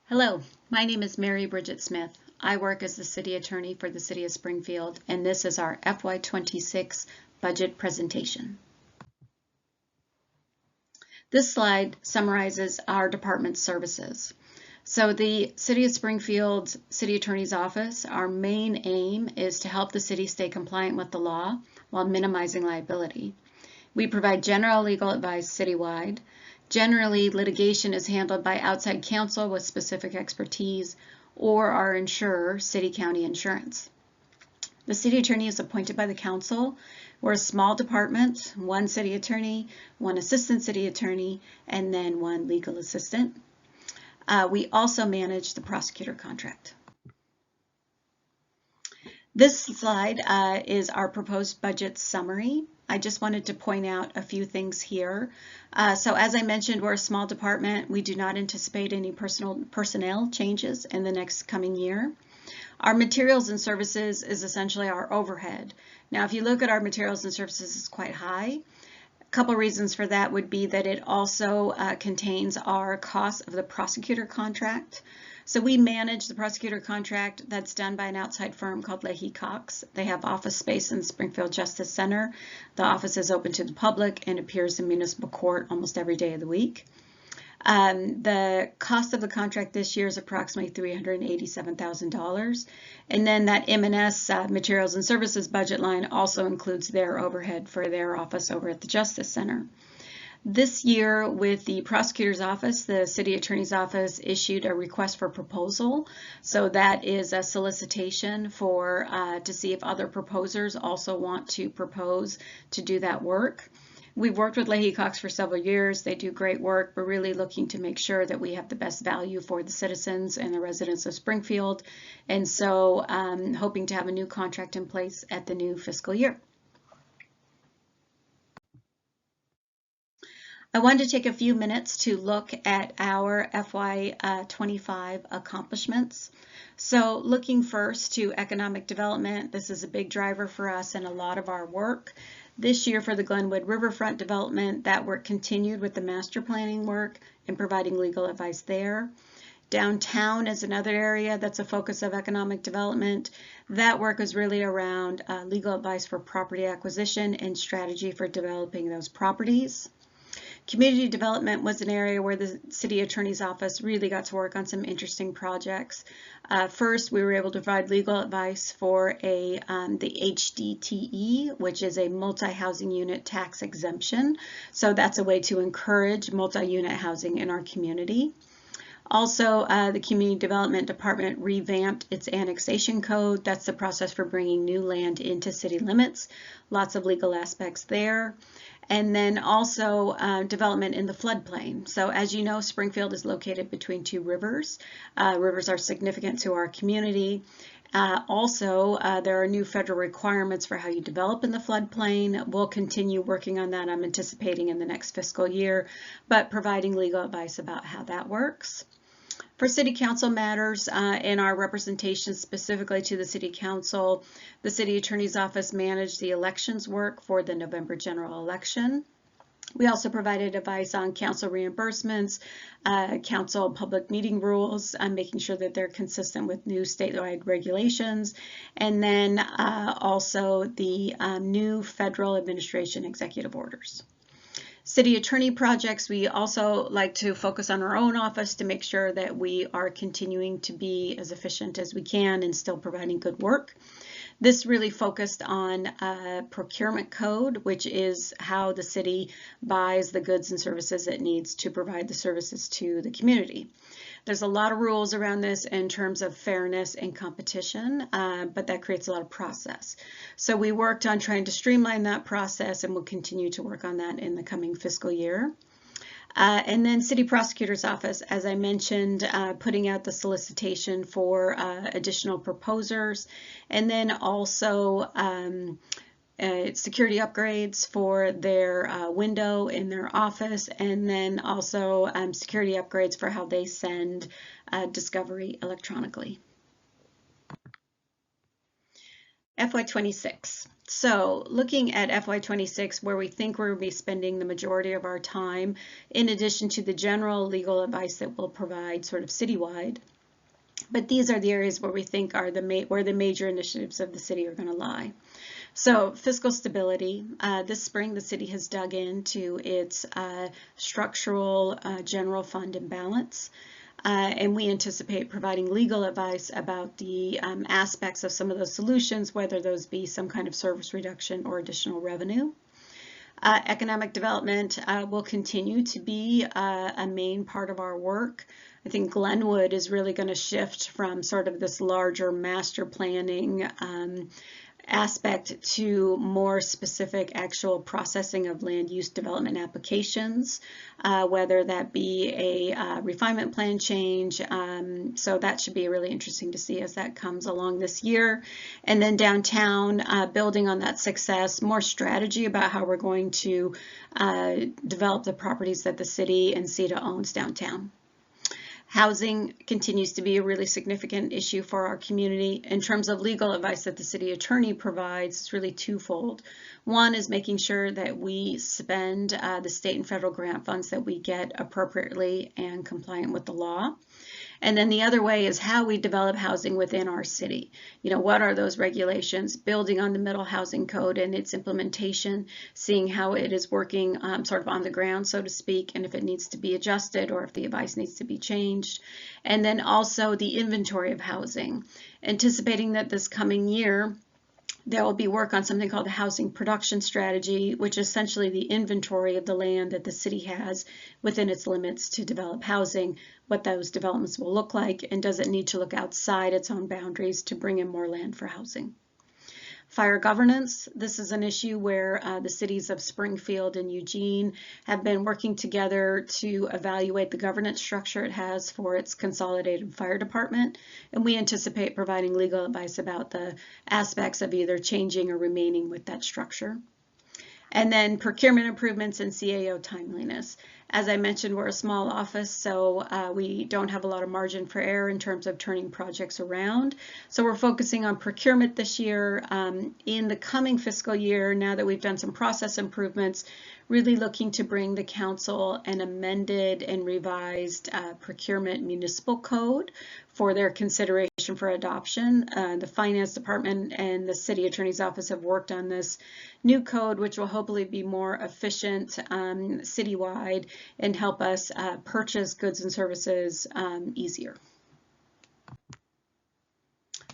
Hello, my name is Mary Bridget Smith. I work as the City Attorney for the City of Springfield, and this is our FY26 budget presentation. This slide summarizes our department services. So the City of Springfield's City Attorney's Office, our main aim is to help the city stay compliant with the law while minimizing liability. We provide general legal advice citywide. Generally, litigation is handled by outside counsel with specific expertise or our insurer, City County Insurance. The city attorney is appointed by the council. We're a small department, one city attorney, one assistant city attorney, and then one legal assistant. We also manage the prosecutor contract. This slide is our proposed budget summary. I just wanted to point out a few things here. So as I mentioned, we're a small department. We do not anticipate any personnel changes in the next coming year. Our materials and services is essentially our overhead. Now, if you look at our materials and services, it's quite high. A couple reasons for that would be that it also contains our cost of the prosecutor contract. So we manage the prosecutor contract that's done by an outside firm called Leahy Cox. They have office space in the Springfield Justice Center. The office is open to the public and appears in municipal court almost every day of the week. The cost of the contract this year is approximately $387,000. And then that M&S materials and services budget line also includes their overhead for their office over at the Justice Center. This year, with the prosecutor's office, the city attorney's office issued a request for proposal. So that is a solicitation for to see if other proposers also want to propose to do that work. We've worked with Leahy Cox for several years. They do great work. We're really looking to make sure that we have the best value for the citizens and the residents of Springfield. And so hoping to have a new contract in place at the new fiscal year. I wanted to take a few minutes to look at our FY25 accomplishments. So looking first to economic development, this is a big driver for us and a lot of our work. This year for the Glenwood Riverfront development, that work continued with the master planning work and providing legal advice there. Downtown is another area that's a focus of economic development. That work is really around legal advice for property acquisition and strategy for developing those properties. Community development was an area where the city attorney's office really got to work on some interesting projects. First, we were able to provide legal advice for the HDTE, which is a multi-housing unit tax exemption. So that's a way to encourage multi-unit housing in our community. Also, the Community Development Department revamped its annexation code. That's the process for bringing new land into city limits. Lots of legal aspects there. And then also development in the floodplain. So as you know, Springfield is located between two rivers. Rivers are significant to our community. Also, there are new federal requirements for how you develop in the floodplain. We'll continue working on that, I'm anticipating, in the next fiscal year, but providing legal advice about how that works. For City Council matters in our representation specifically to the City Council, the City Attorney's Office managed the elections work for the November general election. We also provided advice on council reimbursements, council public meeting rules, making sure that they're consistent with new statewide regulations, and then also the new federal administration executive orders. City attorney projects, we also like to focus on our own office to make sure that we are continuing to be as efficient as we can and still providing good work. This really focused on procurement code, which is how the city buys the goods and services it needs to provide the services to the community. There's a lot of rules around this in terms of fairness and competition, but that creates a lot of process. So we worked on trying to streamline that process, and we'll continue to work on that in the coming fiscal year. And then City Prosecutor's Office, as I mentioned, putting out the solicitation for additional proposers, and then also security upgrades for their window in their office, and then also security upgrades for how they send discovery electronically. FY26. So looking at FY26, where we think we're going to be spending the majority of our time, in addition to the general legal advice that we'll provide sort of citywide. But these are the areas where we think are where the major initiatives of the city are going to lie. So fiscal stability. This spring, the city has dug into its structural general fund imbalance. And we anticipate providing legal advice about the aspects of some of those solutions, whether those be some kind of service reduction or additional revenue. Economic development will continue to be a main part of our work. I think Glenwood is really going to shift from sort of this larger master planning aspect to more specific actual processing of land use development applications, whether that be a refinement plan change. So that should be really interesting to see as that comes along this year. And then downtown, building on that success, more strategy about how we're going to develop the properties that the city and CETA owns downtown. Housing continues to be a really significant issue for our community. In terms of legal advice that the city attorney provides, it's really twofold. One is making sure that we spend the state and federal grant funds that we get appropriately and compliant with the law. And then the other way is how we develop housing within our city. You know, what are those regulations? Building on the Middle Housing Code and its implementation, seeing how it is working sort of on the ground, so to speak, and if it needs to be adjusted or if the advice needs to be changed. And then also the inventory of housing, anticipating that this coming year, there will be work on something called the housing production strategy, which is essentially the inventory of the land that the city has within its limits to develop housing, what those developments will look like, and does it need to look outside its own boundaries to bring in more land for housing. Fire governance. This is an issue where the cities of Springfield and Eugene have been working together to evaluate the governance structure it has for its consolidated fire department, and we anticipate providing legal advice about the aspects of either changing or remaining with that structure. And then procurement improvements and CAO timeliness. As I mentioned, we're a small office, so we don't have a lot of margin for error in terms of turning projects around. So we're focusing on procurement this year. In the coming fiscal year, now that we've done some process improvements, really looking to bring the council an amended and revised procurement municipal code for their consideration for adoption. The finance department and the city attorney's office have worked on this new code, which will hopefully be more efficient citywide and help us purchase goods and services easier.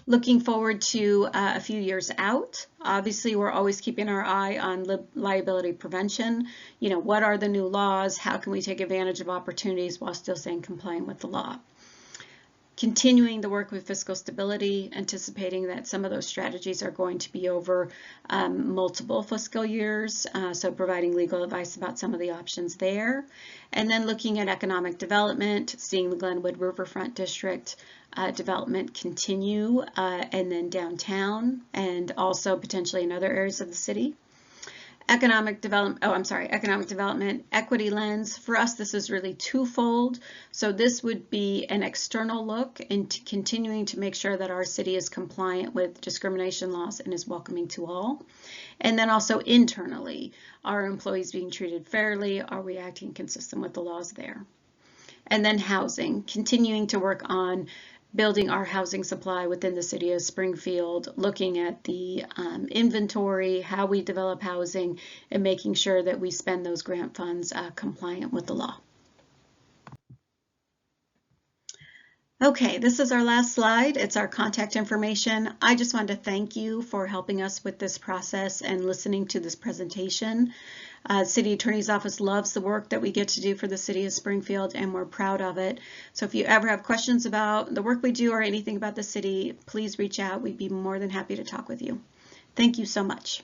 Looking forward to a few years out, obviously we're always keeping our eye on liability prevention. You know, what are the new laws? How can we take advantage of opportunities while still staying compliant with the law? Continuing the work with fiscal stability, anticipating that some of those strategies are going to be over multiple fiscal years, so providing legal advice about some of the options there. And then looking at economic development, seeing the Glenwood Riverfront District development continue, and then downtown, and also potentially in other areas of the city. Economic development, equity lens. For us, this is really twofold. So this would be an external look into continuing to make sure that our city is compliant with discrimination laws and is welcoming to all. And then also internally, are employees being treated fairly? Are we acting consistent with the laws there? And then housing, continuing to work on building our housing supply within the city of Springfield, looking at the inventory, how we develop housing, and making sure that we spend those grant funds compliant with the law. Okay, this is our last slide. It's our contact information. I just wanted to thank you for helping us with this process and listening to this presentation. City Attorney's Office loves the work that we get to do for the City of Springfield, and we're proud of it. So if you ever have questions about the work we do or anything about the city, please reach out. We'd be more than happy to talk with you. Thank you so much.